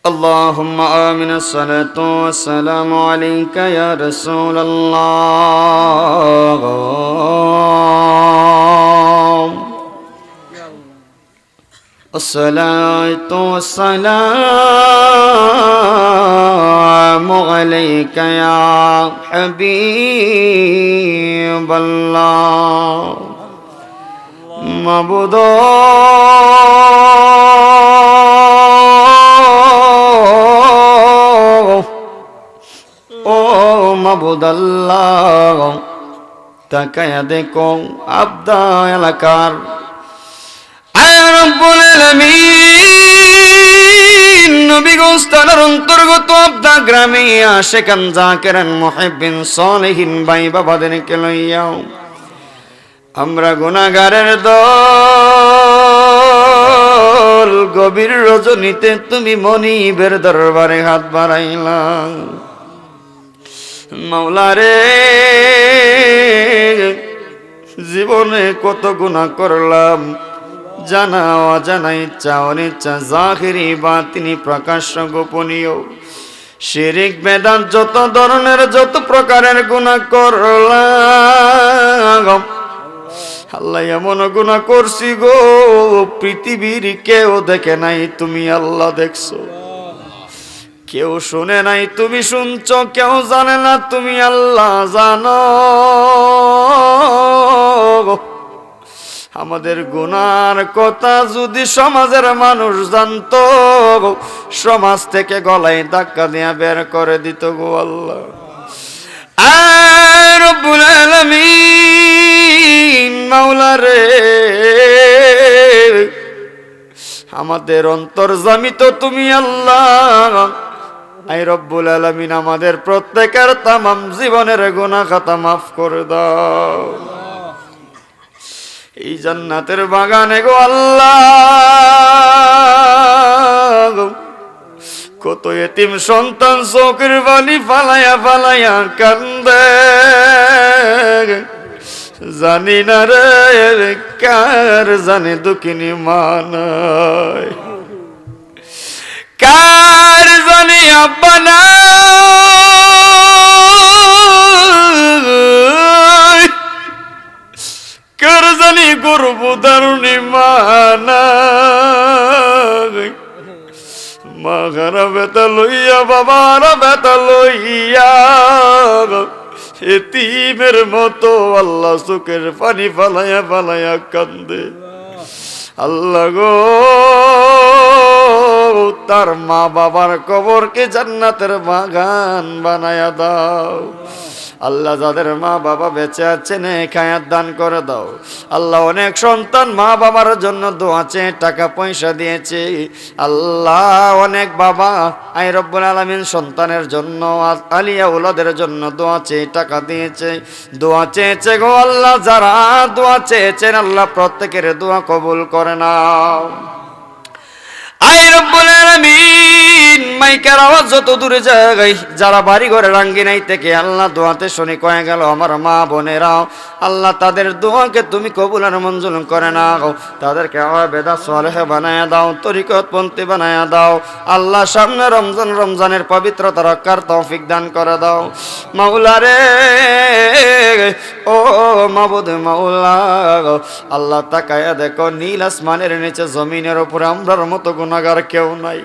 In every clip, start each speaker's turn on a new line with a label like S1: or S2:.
S1: اللهم آمين الصلاة والسلام عليك يا رسول الله الصلاة والسلام عليك يا حبيب الله معبود ও মাবুদ আল্লাহ, তাকায়া দেখো আবদা এলাকার আয় রব্বুল আলামিন নবী গোস্তানের অন্তর্গত আবদা গ্রামে আশেকান জাকিরান মুহিব্বিন সালেহিন ভাই বাবাদেরকে লইয়াও আমরা গুনাহগারের দল গভীর রজনীতে তুমি মনিবের দরবারে হাত বাড়াইলা। মাওলা রে, জীবনে কত গুনাহ করলাম, জানা অজানা, ইচ্ছা অনিচ্ছা, জাহিরি বাতিনি, প্রকাশ্য গোপনীয়, শিরিক বেদাত, যত ধরনের যত প্রকারের গুনাহ করলাম। আল্লাহ এমন গুনাহ করছি গো, পৃথিবীর কেউ দেখে নাই, তুমি আল্লাহ দেখছো। কেউ শুনে নাই, তুমি শুনছো। কেউ জানে না, তুমি আল্লাহ জানো। আমাদের গুনার কথা যদি সমাজের মানুষ জানতো, সমাজ থেকে গলায় ধাক্কা দিয়া বের করে দিত গো আল্লাহ। আর রব্বুল আলামিন মাওলা রে, আমাদের অন্তর্যামী তো তুমি আল্লাহ। আই রব্বুল আলামিন আমাদের প্রত্যেকের তামাম জীবনের গুনাহ খাতা মাফ করে দাও। এই জান্নাতের বাগানে গো আল্লাহ, কত এতিম সন্তান চোখের বালি ফালাইয়া ফালাইয়া কান্দে। জানি না রে কার জানে দুঃখিনী মানায়, কার জানি আব্বা নাই, কার জানি গর্ভধারণী মা নাই। মা হারা বেতা লইয়া, বাবারা বেতা লইয়া এতিমের মতো আল্লাহ চোখের পানি ফালাইয়া ফালাইয়া কান্দে। আল্লাহ গো, তার মা বাবার কবরকে জান্নাতের বাগান বানায়া দাও। আল্লাহ যাদের মা বাবা বেঁচে আছে নেক হায়াত দান করে দাও। আল্লাহ অনেক সন্তান মা বাবার জন্য দোয়া চেয়ে টাকা পয়সা দিয়েছে। আল্লাহ অনেক বাবা আই রব্বুল আলামিন সন্তানের জন্য, আলিয়া ওলাদের জন্য দোয়া চেয়ে টাকা দিয়েছে, দোয়া চেয়েছে গো আল্লাহ। যারা দোয়া চেয়েছেন আল্লাহ প্রত্যেকের দোয়া কবুল করে নাও। আই রব্বুল আলামিন মাইকের আওয়াজ যত দূরে যায়, যারা বাড়ি ঘরে রাঙ্গিনাই থেকে আল্লাহ দোয়াতে শুনে কয়ে গেল আমার মা বোনেরাও, আল্লাহ তাদের দোয়াকে তুমি কবুল আর মঞ্জুর করে নাও। তাদেরকে আবেদা সালেহ বানায়া দাও, তরিকতপন্থী বানায়া দাও। আল্লাহ সামনে রমজান, রমজানের পবিত্রতা রক্ষার তৌফিক দান করে দাও। মাওলা রে, ও মাবুদ মাওলা, আল্লাহ তাকায়া দেখো নীল আসমানের নিচে জমিনের উপরে আমরার মতো গুনাহগার কেউ নাই।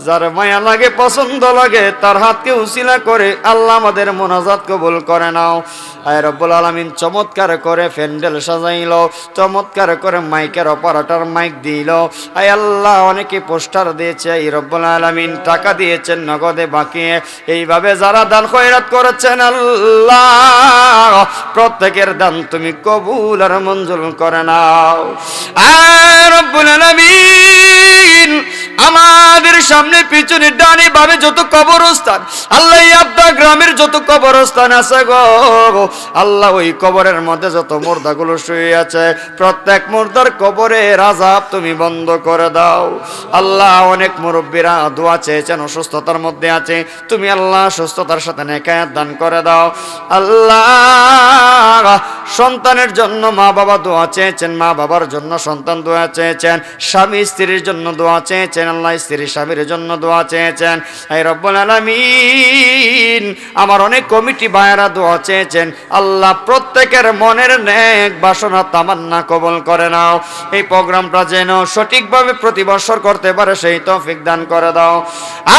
S1: যার মায়া লাগে, পছন্দ লাগে, তার হাতকে উসিলা করে আল্লাহ আমাদের মোনাজাত কবুল করে নাও। আয় রব্বুল আলামিন চমৎকার করে প্যান্ডেল সাজাইল, চমৎকার করে মাইকের অপারেটর মাইক দিল। আয় আল্লাহ অনেকে পোস্টার দিয়েছে, এই রব্বুল আলামিন টাকা দিয়েছেন নগদে বাকিয়ে। এইভাবে যারা দান খয়রাত করেছেন আল্লাহ প্রত্যেকের দান তুমি কবুল আর মঞ্জুর করে নাও। আয় রব্বুল আলামিন আমাদের সামনে পিছনে ডানে বামে যত কবরস্থান, আল্লাহ আবদা গ্রামের যত কবরস্থান আছে গো আল্লাহ, ওই কবরের মধ্যে যত মুর্দাগুলো শুয়ে আছে প্রত্যেক মুর্দার কবরের আযাব তুমি বন্ধ করে দাও। আল্লাহ অনেক মুরব্বীরা দোয়া চেয়েছেন, অসুস্থতার মধ্যে আছে, তুমি আল্লাহ সুস্থতার সাথে নেক হায়াত দান করে দাও। আল্লাহ সন্তানের জন্য মা বাবা দোয়া চেয়েছেন, মা বাবার জন্য সন্তান দোয়া চেয়েছেন, স্বামী স্ত্রীর জন্য দোয়া চেয়েছেন, আল্লাহ স্ত্রী স্বামীর নবীর জন্য দোয়া চেয়েছেন। হে রব্বুল আলামিন, আমার অনেক কমিটি ভাইয়েরা দোয়া চেয়েছেন। আল্লাহ প্রত্যেকের মনের নেক বাসনা তামান্না কবুল করে নাও। এই প্রোগ্রামটা যেন সঠিকভাবে প্রতি বছর করতে পারে সেই তৌফিক দান করে দাও।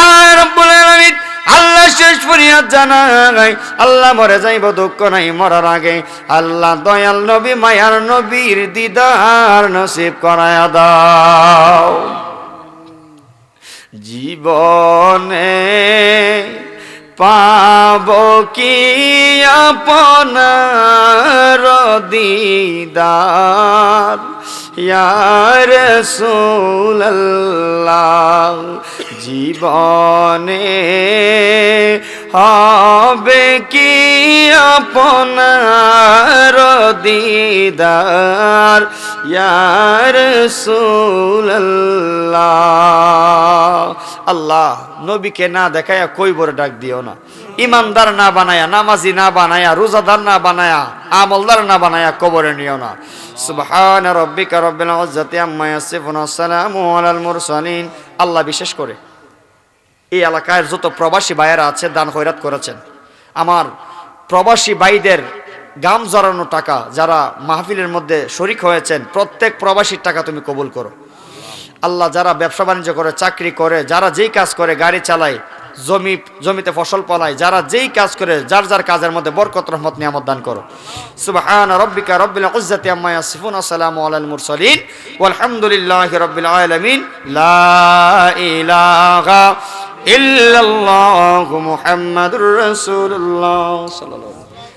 S1: আর রব্বুল আলামিন, আল্লাহ শেষ ফরিয়াদ জানাই, আল্লাহ মরে যাইব দুঃখ নাই মরার আগে, আল্লাহ দয়াল নবী মায়ার নবীর দিদার নসিব করায়া দাও। জীবনে পাব কি আপনার দিদার ইয়া রাসূলুল্লাহ, জীবনে হবে কি আপনার দিদার ইয়া রাসূলুল্লাহ। আল্লাহ নবীকে না দেখায়া কইবর ডাক দিও না, ইমানদার না বানায়া, নামাজি না বানায়া, রোজাদার না বানায়া, আমলদার না বানায়া কবরে নিও না। সুবহান রাব্বিকা রাব্বিল ইজ্জাতি আম্মা ইয়াসিফুন ওয়া সালামু আলাল মুরসালিন। আল্লাহ বিশেষ করে এই এলাকার যত প্রবাসী ভাইয়েরা আছে দান খয়রাত করেছেন, আমার প্রবাসী ভাইদের গাম জড়ানো টাকা যারা মাহফিলের মধ্যে শরিক হয়েছেন, প্রত্যেক প্রবাসীর টাকা তুমি কবুল করো। আল্লাহ যারা ব্যবসা বাণিজ্য করে, চাকরি করে, যারা যেই কাজ করে, গাড়ি চালায়, জমিতে ফসল ফলায়, যারা যেই কাজ করে, যার যার কাজের মধ্যে বরকত রহমত নিয়ামত দান করো। সুবহান রাব্বিকা রাব্বিল ইজ্জাতি আম্মা ইয়াসিফুন ওয়া সালামু আলাল মুরসালিন ওয়ালহামদুলিল্লাহি রাব্বিল আলামিন। লা ইলাহা ইল্লাল্লাহু মুহাম্মাদুর রাসূলুল্লাহ সাল্লাল্লাহু